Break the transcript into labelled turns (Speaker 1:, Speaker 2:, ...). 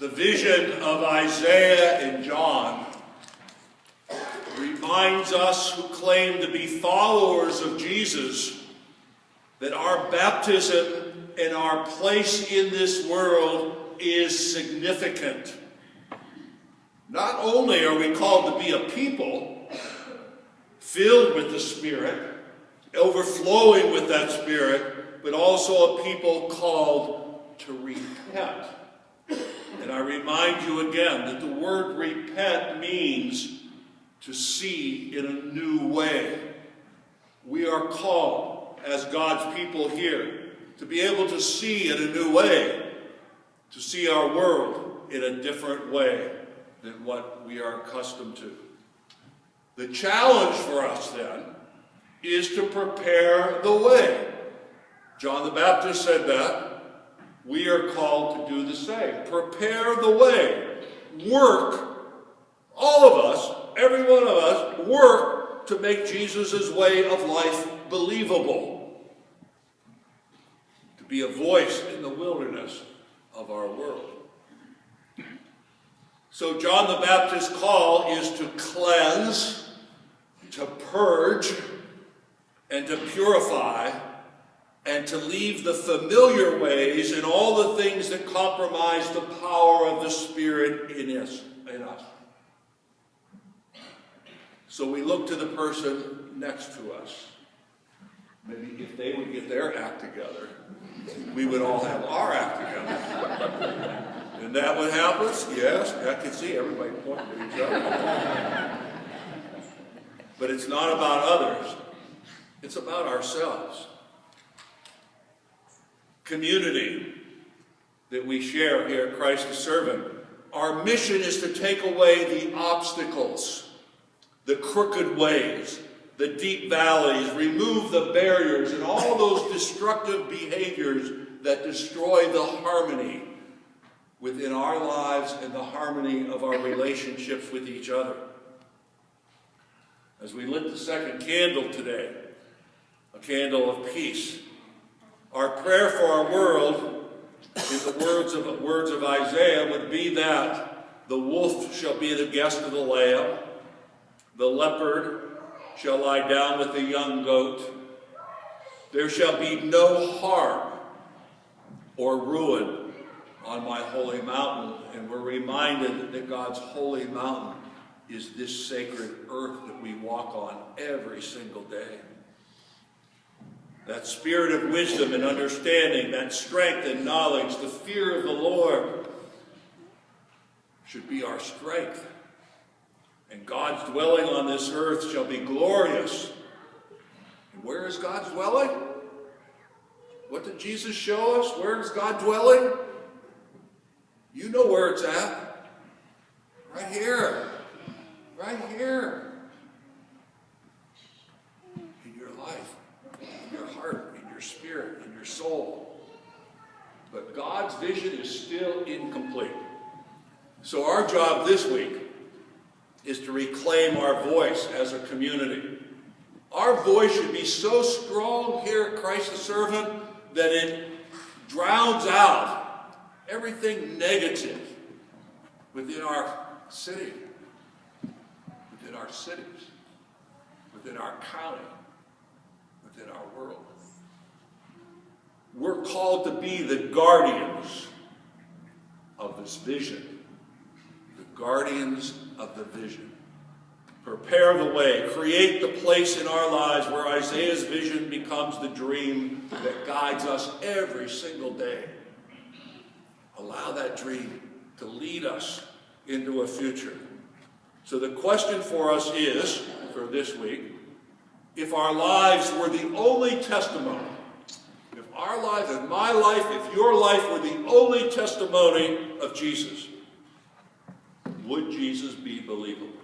Speaker 1: The vision of Isaiah and John reminds us who claim to be followers of Jesus that our baptism and our place in this world is significant. Not only are we called to be a people filled with the Spirit, overflowing with that Spirit, but also a people called to repent. And I remind you again that the word repent means to see in a new way. We are called, as God's people here, to be able to see in a new way, to see our world in a different way than what we are accustomed to. The challenge for us then is to prepare the way. John the Baptist said that. We are called to do the same. Prepare the way. Work. All of us, every one of us, work to make Jesus' way of life believable. To be a voice in the wilderness of our world. So John the Baptist's call is to cleanse, to purge, and to purify, and to leave the familiar ways and all the things that compromise the power of the Spirit in us. So we look to the person next to us. Maybe if they would get their act together, we would all have our act together. Isn't that what happens? Yes, I can see everybody pointing at each other. But it's not about others. It's about ourselves. Community that we share here at Christ the Servant. Our mission is to take away the obstacles, the crooked ways, the deep valleys, remove the barriers and all those destructive behaviors that destroy the harmony within our lives and the harmony of our relationships with each other. As we lit the second candle today, a candle of peace, our prayer for our world, in the words of Isaiah, would be that the wolf shall be the guest of the lamb, the leopard shall lie down with the young goat, there shall be no harm or ruin on my holy mountain. And we're reminded that God's holy mountain is this sacred earth that we walk on every single day. That spirit of wisdom and understanding, that strength and knowledge, the fear of the Lord should be our strength. And God's dwelling on this earth shall be glorious. And where is God's dwelling? What did Jesus show us? Where is God dwelling? You know where it's at. Right here. Right here. In your life, in your heart, in your spirit, in your soul. But God's vision is still incomplete. So our job this week is to reclaim our voice as a community. Our voice should be so strong here at Christ the Servant that it drowns out everything negative within our city, within our cities, within our county, within our world. We're called to be the guardians of this vision. The guardians of the vision. Prepare the way. Create the place in our lives where Isaiah's vision becomes the dream that guides us every single day. Allow that dream to lead us into a future. So the question for us is, for this week, if our lives were the only testimony, if our life, if my life, if your life were the only testimony of Jesus, would Jesus be believable?